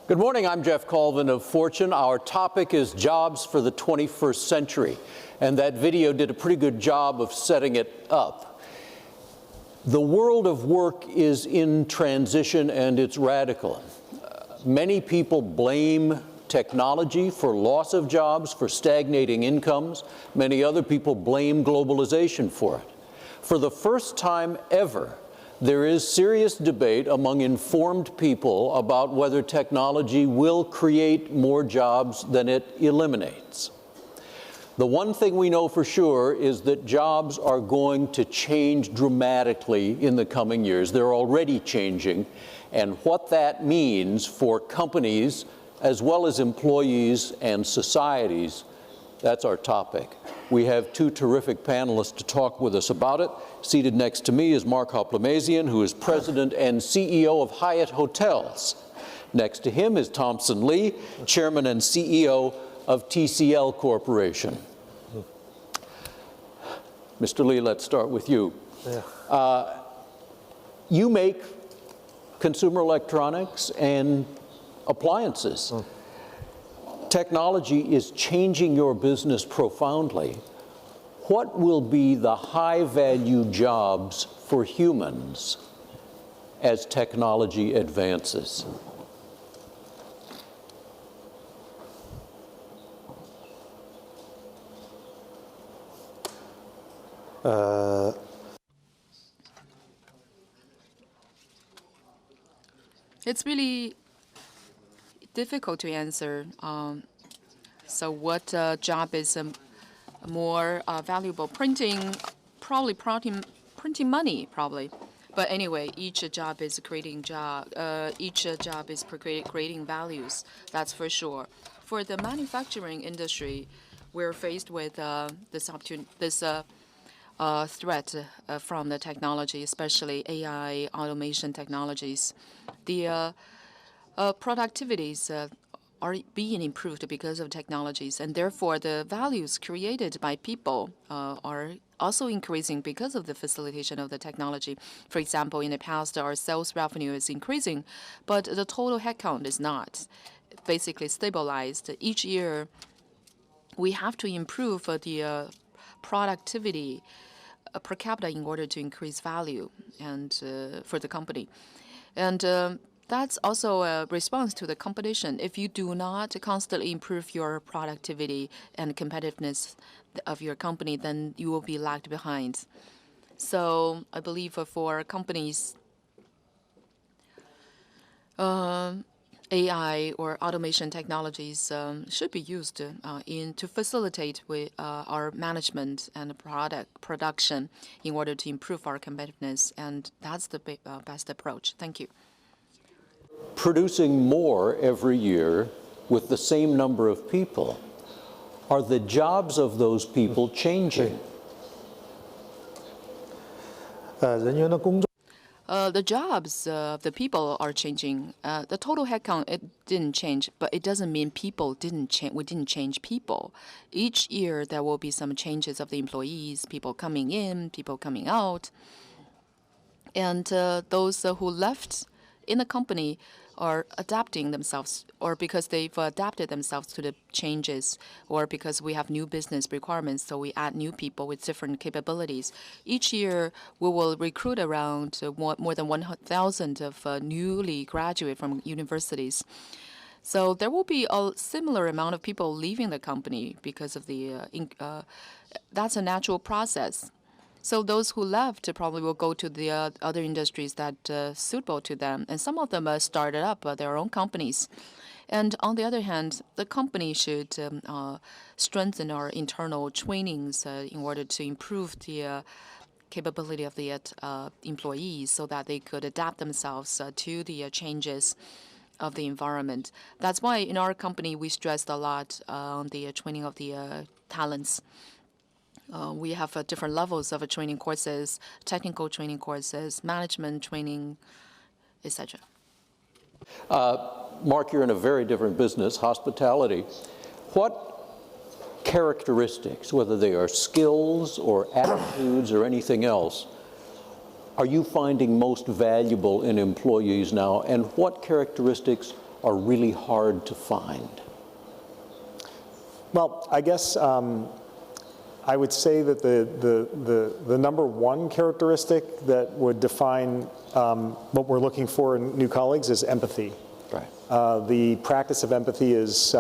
Good morning, I'm Geoff Colvin of Fortune. Our topic is jobs for the 21st century, and that video did a pretty good job of setting it up. The world of work is in transition and it's radical. Many people blame technology for loss of jobs, for stagnating incomes. Many other people blame globalization for it. For the first time ever, there is serious debate among informed people about whether technology will create more jobs than it eliminates. The one thing we know for sure is that jobs are going to change dramatically in the coming years. They're already changing, and what that means for companies as well as employees and societies, that's our topic. We have two terrific panelists to talk with us about it. Seated next to me is Mark Hoplamazian, who is President and CEO of Hyatt Hotels. Next to him is Tomson Lee, Chairman and CEO of TCL Corporation. Mr. Lee, let's start with you. You make consumer electronics and appliances. Technology is changing your business profoundly. What will be the high-value jobs for humans as technology advances? It's really difficult to answer. So what job is more valuable? Printing money, probably. But anyway, each job is creating creating values. That's for sure. For the manufacturing industry, we're faced with this threat from the technology, especially AI, automation technologies. The productivities are being improved because of technologies, and therefore the values created by people are also increasing because of the facilitation of the technology. For example, in the past, our sales revenue is increasing, but the total headcount is not. Basically stabilized. Each year, we have to improve the productivity per capita in order to increase value and for the company. And that's also a response to the competition. If you do not constantly improve your productivity and competitiveness of your company, then you will be lagged behind. So I believe for companies, AI or automation technologies should be used to facilitate our management and production in order to improve our competitiveness, and that's the best approach. Thank you. Producing more every year with the same number of people, are the jobs of those people changing? The jobs of the people are changing. The total headcount, it didn't change, but it doesn't mean people didn't change. We didn't change people. Each year there will be some changes of the employees, people coming in, people coming out, and those who left in the company are adapting themselves, or because they've adapted themselves to the changes, or because we have new business requirements, so we add new people with different capabilities. Each year, we will recruit around more than 1,000 of newly graduated from universities. So there will be a similar amount of people leaving the company because of the, that's a natural process. So those who left probably will go to the other industries that are suitable to them. And some of them started up their own companies. And on the other hand, the company should strengthen our internal trainings in order to improve the capability of the employees so that they could adapt themselves to the changes of the environment. That's why in our company, we stressed a lot on the training of the talents. We have different levels of training courses, technical training courses, management training, etc. Mark, you're in a very different business, hospitality. What characteristics, whether they are skills or attitudes or anything else, are you finding most valuable in employees now, and what characteristics are really hard to find? Well, I guess I would say that the number one characteristic that would define what we're looking for in new colleagues is empathy. Right. The practice of empathy is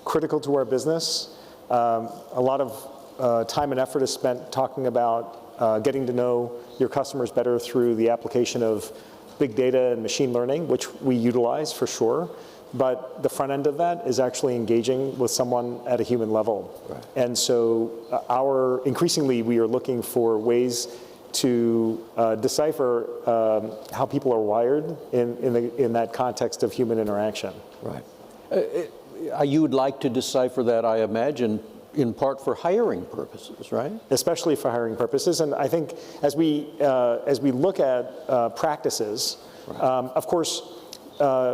critical to our business. A lot of time and effort is spent talking about getting to know your customers better through the application of big data and machine learning, which we utilize for sure. But the front end of that is actually engaging with someone at a human level. Right. And so increasingly we are looking for ways to decipher how people are wired in that context of human interaction. Right. You would like to decipher that, I imagine, in part for hiring purposes, right? Especially for hiring purposes. And I think as we look at practices, right. Of course,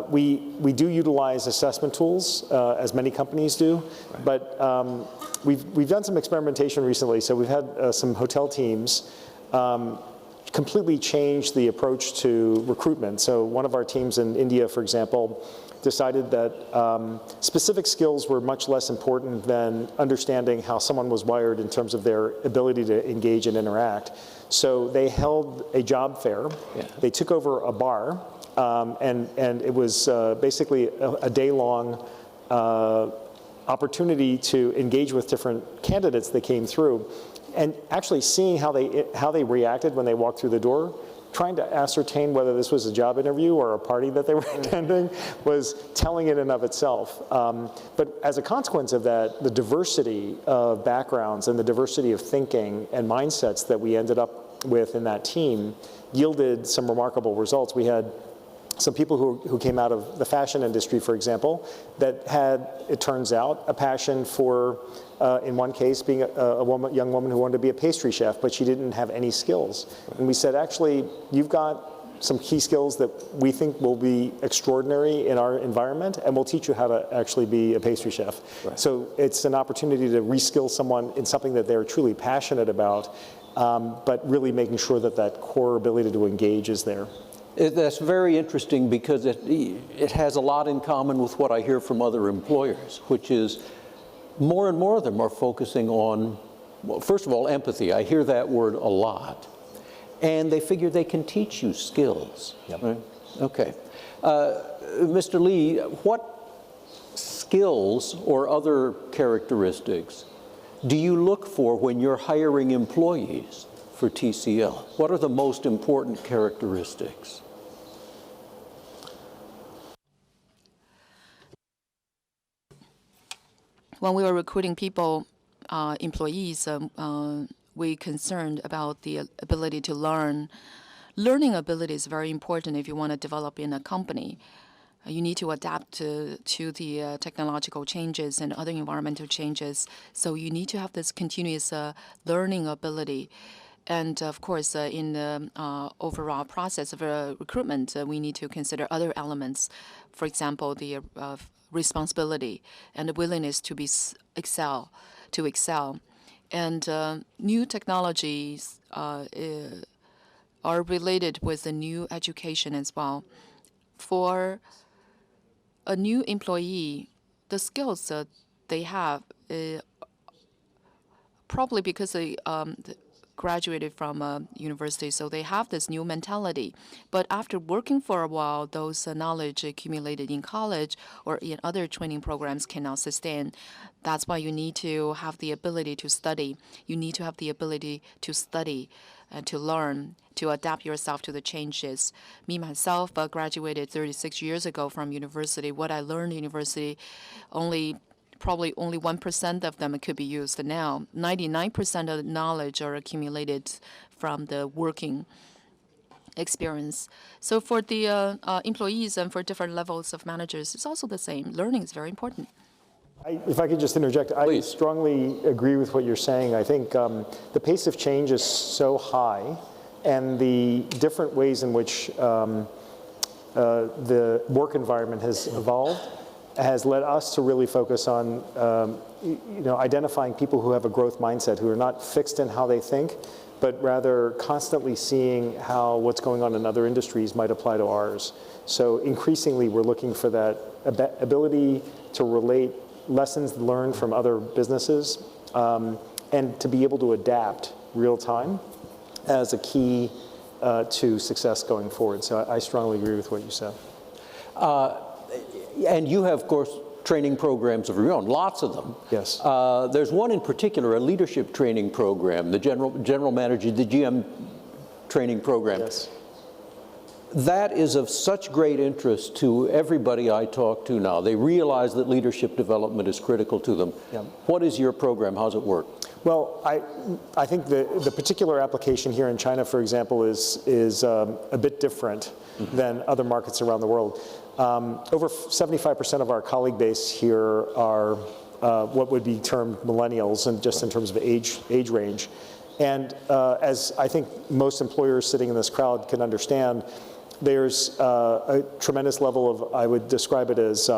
we do utilize assessment tools, as many companies do, right. But we've done some experimentation recently. So we've had some hotel teams completely change the approach to recruitment. So one of our teams in India, for example, decided that specific skills were much less important than understanding how someone was wired in terms of their ability to engage and interact. So they held a job fair. Yeah. They took over a bar. And it was basically a day-long opportunity to engage with different candidates that came through, and actually seeing how they reacted when they walked through the door, trying to ascertain whether this was a job interview or a party that they were attending was telling in and of itself. But as a consequence of that, the diversity of backgrounds and the diversity of thinking and mindsets that we ended up with in that team yielded some remarkable results. We had some people who came out of the fashion industry, for example, that had, it turns out, a passion for, in one case, being a young woman who wanted to be a pastry chef, but she didn't have any skills. Right. And we said, actually, you've got some key skills that we think will be extraordinary in our environment, and we'll teach you how to actually be a pastry chef. Right. So it's an opportunity to reskill someone in something that they're truly passionate about, but really making sure that that core ability to engage is there. That's very interesting because it has a lot in common with what I hear from other employers, which is more and more of them are focusing on, well, first of all, empathy. I hear that word a lot. And they figure they can teach you skills. Yep. Right? Okay. Mr. Lee, what skills or other characteristics do you look for when you're hiring employees for TCL? What are the most important characteristics? When we were recruiting people, employees, we concerned about the ability to learn. Learning ability is very important if you want to develop in a company. You need to adapt to the technological changes and other environmental changes. So you need to have this continuous learning ability. And of course, in the overall process of recruitment, we need to consider other elements. For example, the responsibility and the willingness to excel. And new technologies are related with the new education as well. For a new employee, the skills they have, probably because they graduated from university, so they have this new mentality. But after working for a while, those knowledge accumulated in college or in other training programs cannot sustain. That's why you need to have the ability to study. You need to have the ability to study and to learn, to adapt yourself to the changes. Me, myself, graduated 36 years ago from university. What I learned in university, probably only 1% of them could be used now. 99% of the knowledge are accumulated from the working experience. So for the employees and for different levels of managers, it's also the same. Learning is very important. If I could just interject, Please. I strongly agree with what you're saying. I think the pace of change is so high, and the different ways in which the work environment has evolved has led us to really focus on identifying people who have a growth mindset, who are not fixed in how they think, but rather constantly seeing how what's going on in other industries might apply to ours. So increasingly, we're looking for that ability to relate lessons learned from other businesses and to be able to adapt real time as a key to success going forward. So I strongly agree with what you said. And you have, of course, training programs of your own, lots of them. Yes. There's one in particular, a leadership training program, the general manager, the GM training program. Yes. That is of such great interest to everybody I talk to now. They realize that leadership development is critical to them. Yeah. What is your program? How does it work? Well, I think the particular application here in China, for example, is a bit different than other markets around the world. Over 75% of our colleague base here are what would be termed millennials, and just in terms of age range. And as I think most employers sitting in this crowd can understand, there's a tremendous level of, I would describe it as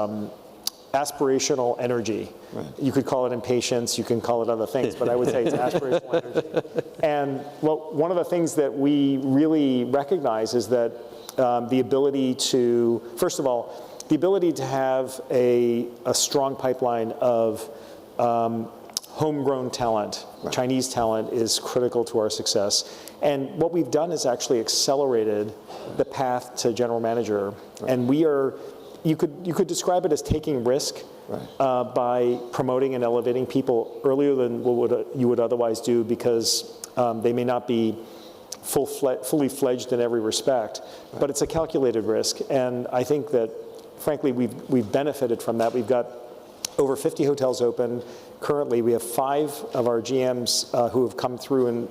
aspirational energy. Right. You could call it impatience, you can call it other things, but I would say it's aspirational energy. And well, one of the things that we really recognize is that the ability to, first of all, the ability to have a strong pipeline of homegrown talent, right. Chinese talent, is critical to our success. And what we've done is actually accelerated the path to general manager. Right. And we are, you could describe it as taking risk, right. By promoting and elevating people earlier than what you would otherwise do, because they may not be fully fledged in every respect, right. But it's a calculated risk. And I think that, frankly, we've benefited from that. We've got over 50 hotels open. Currently, we have 5 of our GMs who have come through and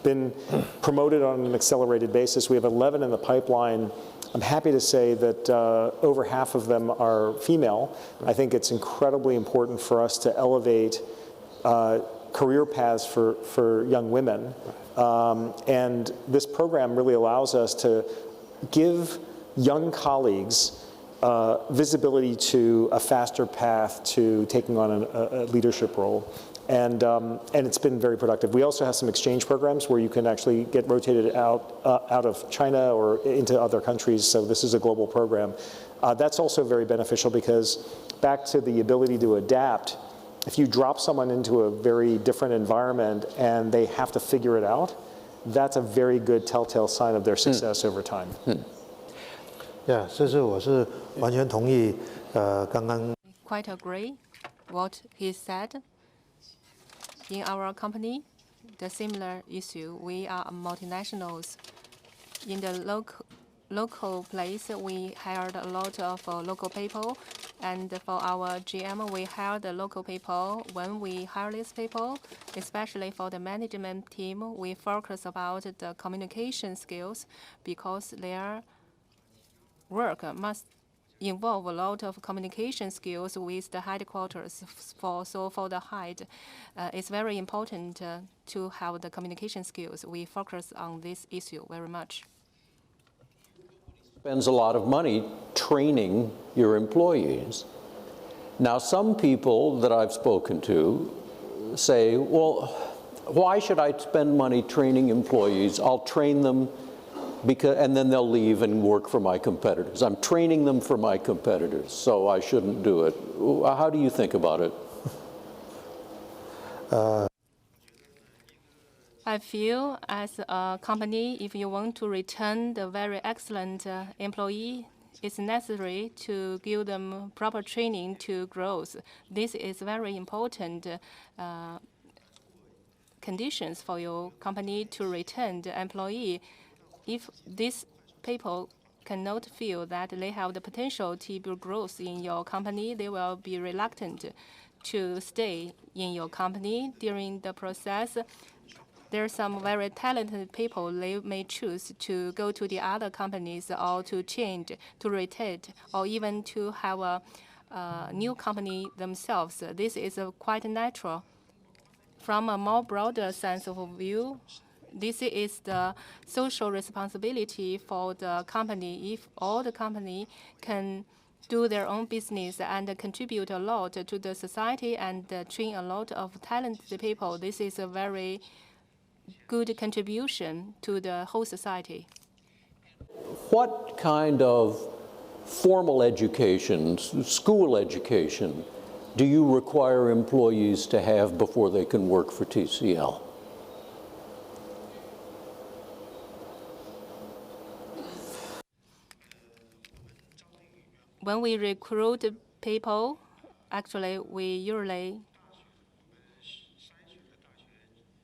been promoted on an accelerated basis. We have 11 in the pipeline. I'm happy to say that over half of them are female. I think it's incredibly important for us to elevate career paths for young women. And this program really allows us to give young colleagues visibility to a faster path to taking on a leadership role. And it's been very productive. We also have some exchange programs where you can actually get rotated out of China or into other countries, so this is a global program. That's also very beneficial because, back to the ability to adapt, if you drop someone into a very different environment and they have to figure it out, that's a very good telltale sign of their success over time. Yeah, 这是我是完全同意刚刚 Quite agree what he said. In our company, the similar issue, we are multinationals. In the local place, we hired a lot of local people, and for our GM, we hired the local people. When we hire these people, especially for the management team, we focus about the communication skills, because their work must involve a lot of communication skills with the headquarters. So for the Hyatt, it's very important to have the communication skills. We focus on this issue very much. Spends a lot of money training your employees. Now, some people that I've spoken to say, well, why should I spend money training employees? I'll train them and then they'll leave and work for my competitors. I'm training them for my competitors, so I shouldn't do it. How do you think about it? I feel as a company, if you want to return the very excellent employee, it's necessary to give them proper training to growth. This is very important conditions for your company to return the employee. If these people cannot feel that they have the potential to build growth in your company, they will be reluctant to stay in your company. During the process, there are some very talented people. They may choose to go to the other companies, or to change, to rotate, or even to have a new company themselves. This is quite natural. From a more broader sense of view, this is the social responsibility for the company. If all the company can do their own business and contribute a lot to the society and train a lot of talented people. This is a very good contribution to the whole society. What kind of formal education, school education, do you require employees to have before they can work for TCL? When we recruit people, actually, we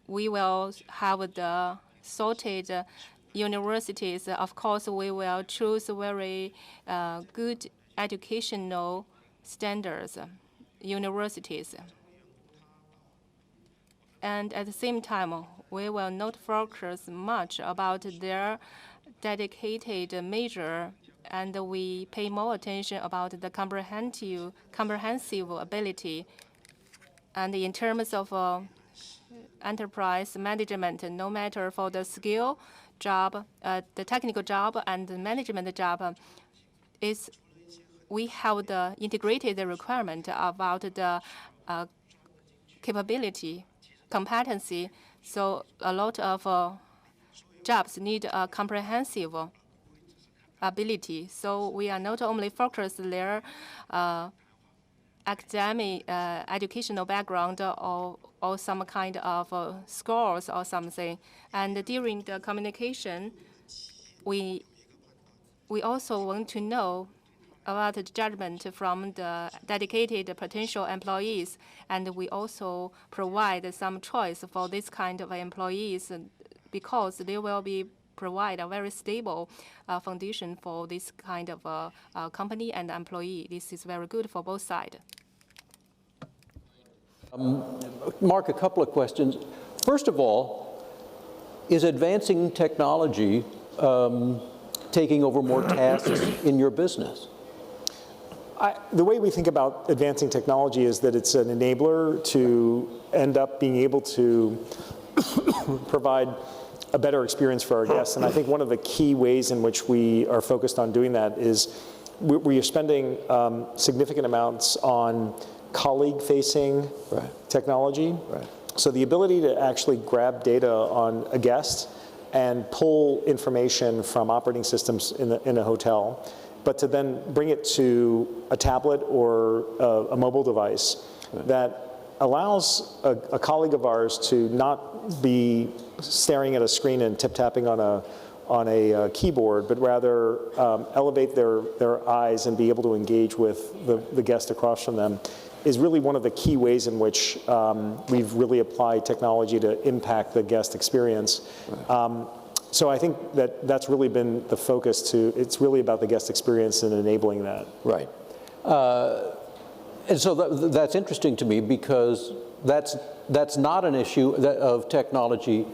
will have the sorted universities. Of course, we will choose very good educational standards universities. And at the same time, we will not focus much about their dedicated major, and we pay more attention about the comprehensive ability. And in terms of enterprise management, no matter for the skill job, the technical job, and the management job, we have the integrated requirement about the capability, competency. So a lot of jobs need a comprehensive ability. So we are not only focused their academic, educational background or some kind of scores or something. And during the communication, we also want to know about the judgment from the dedicated potential employees, and we also provide some choice for this kind of employees because they will provide a very stable foundation for this kind of company and employee. This is very good for both sides. Mark, a couple of questions. First of all, is advancing technology taking over more tasks in your business? The way we think about advancing technology is that it's an enabler to end up being able to provide a better experience for our guests. And I think one of the key ways in which we are focused on doing that is we are spending significant amounts on colleague-facing technology. So the ability to actually grab data on a guest and pull information from operating systems in a hotel, but to then bring it to a tablet or a mobile device that allows a colleague of ours to not be staring at a screen and tip-tapping on a keyboard, but rather elevate their eyes and be able to engage with the guest across from them, is really one of the key ways in which we've really applied technology to impact the guest experience. So I think that's really been the focus it's really about the guest experience and enabling that. Right. And so that's interesting to me because that's not an issue of technology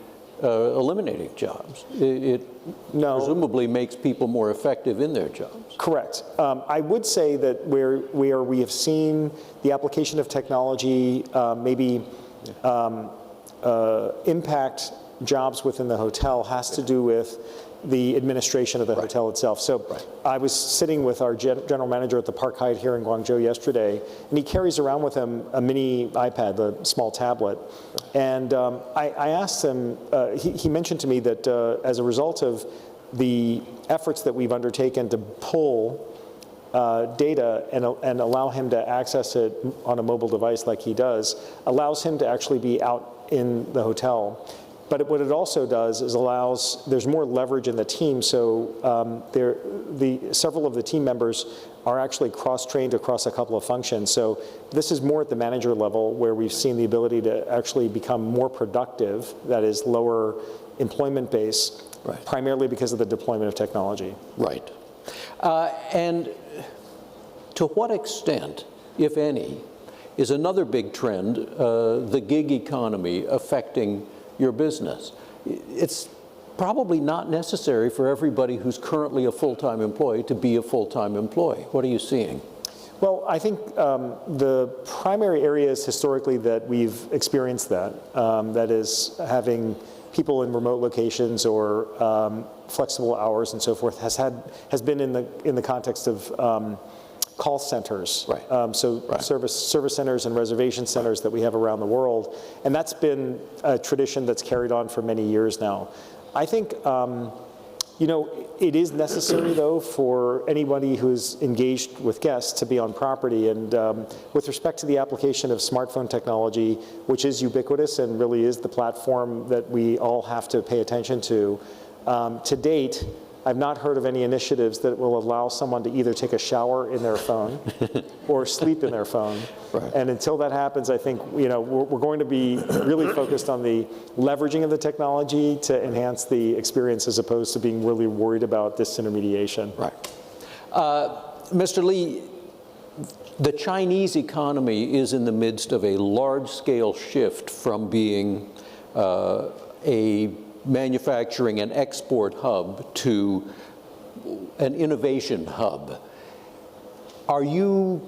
eliminating jobs. It presumably makes people more effective in their jobs. Correct. I would say that where we have seen the application of technology maybe impact jobs within the hotel has to do with the administration of the hotel itself. So I was sitting with our general manager at the Park Hyatt here in Guangzhou yesterday, and he carries around with him a mini iPad, the small tablet. And I asked him, he mentioned to me that as a result of the efforts that we've undertaken to pull data and allow him to access it on a mobile device like he does, allows him to actually be out in the hotel. But what it also does is there's more leverage in the team, so several of the team members are actually cross-trained across a couple of functions. So this is more at the manager level where we've seen the ability to actually become more productive, that is lower employment base, primarily because of the deployment of technology. Right. And to what extent, if any, is another big trend, the gig economy, affecting your business? It's probably not necessary for everybody who's currently a full-time employee to be a full-time employee. What are you seeing? Well, I think the primary areas historically that we've experienced that is having people in remote locations or flexible hours and so forth has been in the context of call centers. Right. Service centers and reservation centers that we have around the world. And that's been a tradition that's carried on for many years now. I think, you know, it is necessary, though, for anybody who's engaged with guests to be on property. And with respect to the application of smartphone technology, which is ubiquitous and really is the platform that we all have to pay attention to date, I've not heard of any initiatives that will allow someone to either take a shower in their phone or sleep in their phone. Right. And until that happens, I think, you know, we're going to be really focused on the leveraging of the technology to enhance the experience as opposed to being really worried about disintermediation. Right. Mr. Lee, the Chinese economy is in the midst of a large-scale shift from being a manufacturing and export hub to an innovation hub. Are you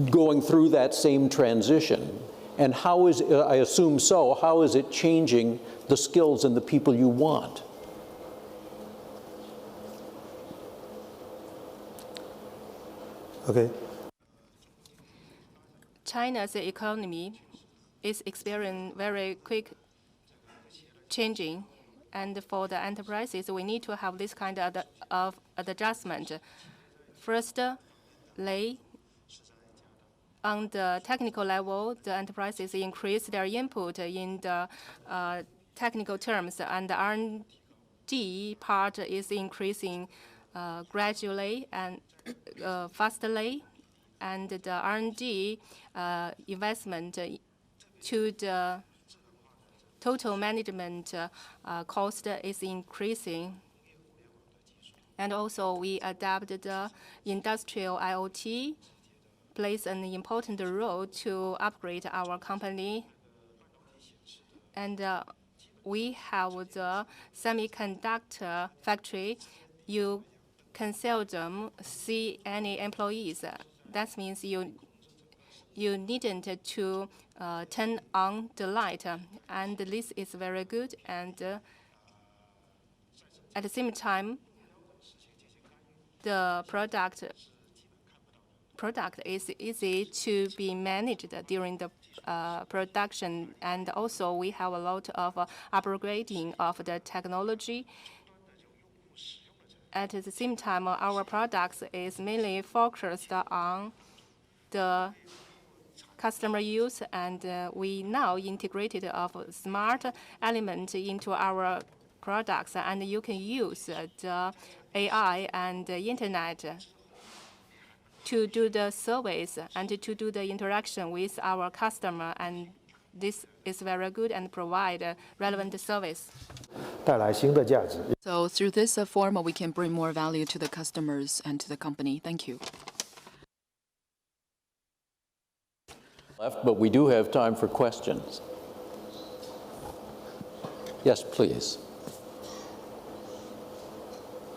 going through that same transition? And how is, I assume so, how is it changing the skills and the people you want? Okay. China's economy is experiencing very quick changing, and for the enterprises, we need to have this kind of adjustment. First, on the technical level, the enterprises increase their input in the technical terms, and the R&D part is increasing gradually and fastly, and the R&D investment to the total management cost is increasing. And also we adapted the industrial IoT, plays an important role to upgrade our company. And we have the semiconductor factory. You can seldom see any employees. That means you needn't to turn on the light, and this is very good. And at the same time, the product is easy to be managed during the production. And also, we have a lot of upgrading of the technology. At the same time, our products is mainly focused on the customer use, and we now integrated of smart element into our products, and you can use the AI and the internet to do the service and to do the interaction with our customer, and this is very good and provide relevant service. 带来新的价值。 So through this form, we can bring more value to the customers and to the company. Thank you. Left, but we do have time for questions. Yes, please.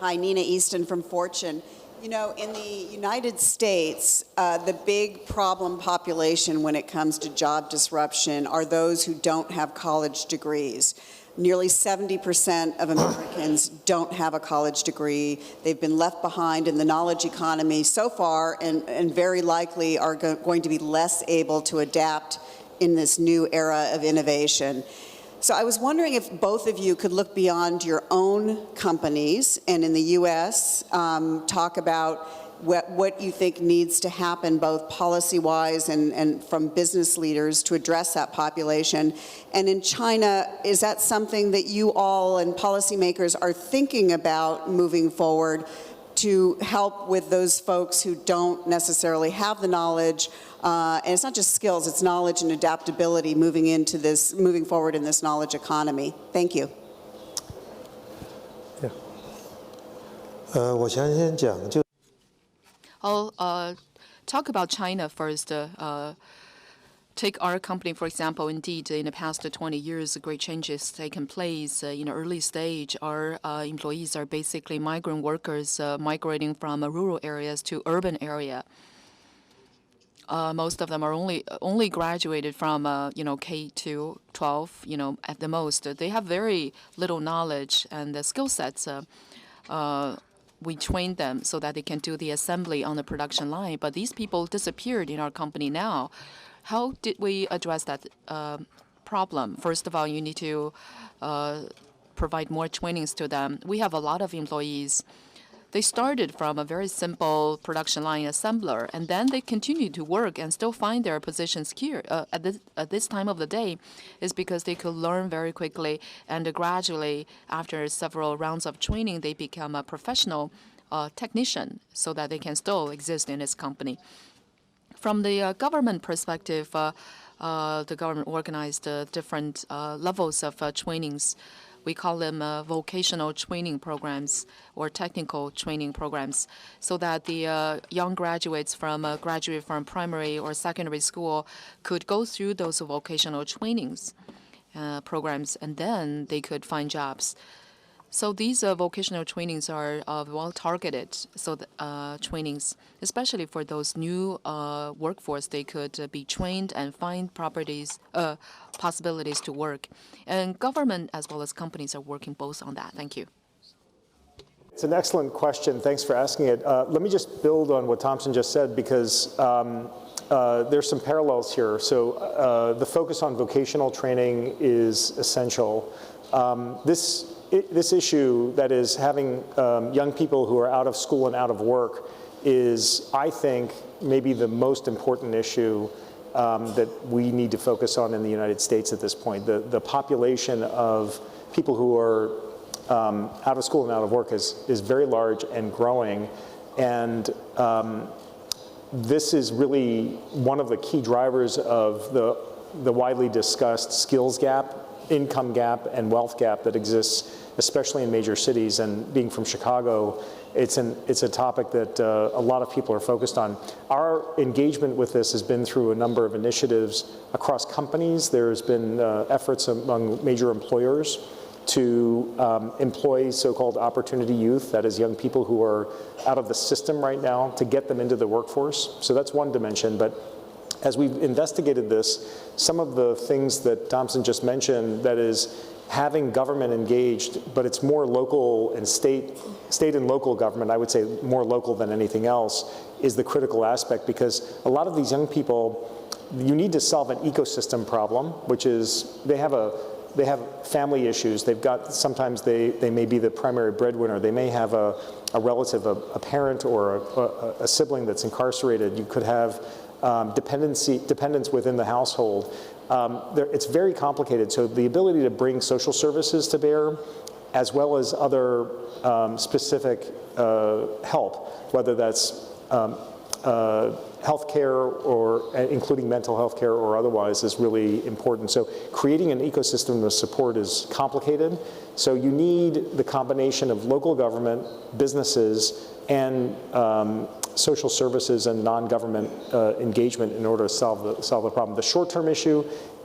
Hi, Nina Easton from Fortune. You know, in the United States, the big problem population when it comes to job disruption are those who don't have college degrees. Nearly 70% of Americans don't have a college degree. They've been left behind in the knowledge economy so far, and very likely are going to be less able to adapt in this new era of innovation. So I was wondering if both of you could look beyond your own companies and in the U.S., talk about what you think needs to happen both policy-wise and from business leaders to address that population. And in China, is that something that you all and policymakers are thinking about moving forward to help with those folks who don't necessarily have the knowledge? And it's not just skills, it's knowledge and adaptability moving forward in this knowledge economy. Thank you. 我想先讲就。 I'll talk about China first. Take our company, for example. Indeed, in the past 20 years, great changes taken place. In the early stage, our employees are basically migrant workers migrating from rural areas to urban area. Most of them are only graduated from K to 12. At the most, they have very little knowledge and the skill sets. we trained them so that they can do the assembly on the production line. But these people disappeared in our company now. How did we address that problem? First of all, you need to provide more trainings to them. We have a lot of employees. They started from a very simple production line assembler, and then they continue to work and still find their positions here at this time of the day, is because they could learn very quickly, and gradually, after several rounds of training, they become a professional technician so that they can still exist in this company. From the government perspective, the government organized different levels of trainings. We call them vocational training programs or technical training programs, so that the young graduates graduate from primary or secondary school could go through those vocational trainings programs, and then they could find jobs. So these vocational trainings are well targeted. So trainings, especially for those new workforce, they could be trained and find possibilities to work. And government as well as companies are working both on that. Thank you. It's an excellent question. Thanks for asking it. Let me just build on what Tomson just said, because there's some parallels here. So the focus on vocational training is essential. This issue, that is having young people who are out of school and out of work, is, I think, maybe the most important issue that we need to focus on in the United States at this point. The population of people who are out of school and out of work is very large and growing, and this is really one of the key drivers of the widely discussed skills gap, income gap, and wealth gap that exists, especially in major cities. And being from Chicago, it's a topic that a lot of people are focused on. Our engagement with this has been through a number of initiatives across companies. There's been efforts among major employers to employ so-called opportunity youth, that is young people who are out of the system right now, to get them into the workforce. So that's one dimension. But as we've investigated this, some of the things that Tomson just mentioned, that is having government engaged, but it's more local and state and local government, I would say more local than anything else, is the critical aspect, because a lot of these young people, you need to solve an ecosystem problem, which is they have family issues. They've got, sometimes they may be the primary breadwinner. They may have a relative, a parent or a sibling that's incarcerated. You could have dependence within the household. It's very complicated. So the ability to bring social services to bear, as well as other specific help, whether that's healthcare or including mental health care or otherwise, is really important. So creating an ecosystem of support is complicated. So you need the combination of local government, businesses, and social services and non-government engagement in order to solve the problem. The short-term issue,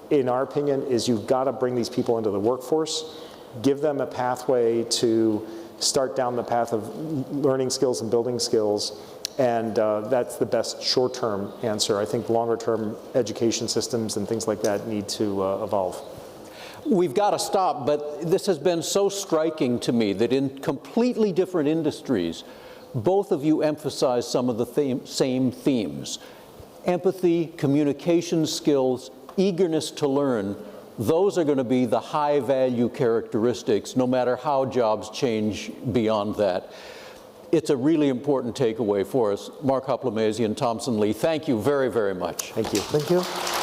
in our opinion, is you've got to bring these people into the workforce, give them a pathway to start down the path of learning skills and building skills, and that's the best short-term answer. I think longer-term education systems and things like that need to evolve. We've got to stop, but this has been so striking to me that in completely different industries, both of you emphasize some of the same themes: empathy, communication skills, eagerness to learn. Those are going to be the high-value characteristics, no matter how jobs change beyond that. It's a really important takeaway for us. Mark Hoplamazian, Tomson Lee, thank you very, very much. Thank you. Thank you.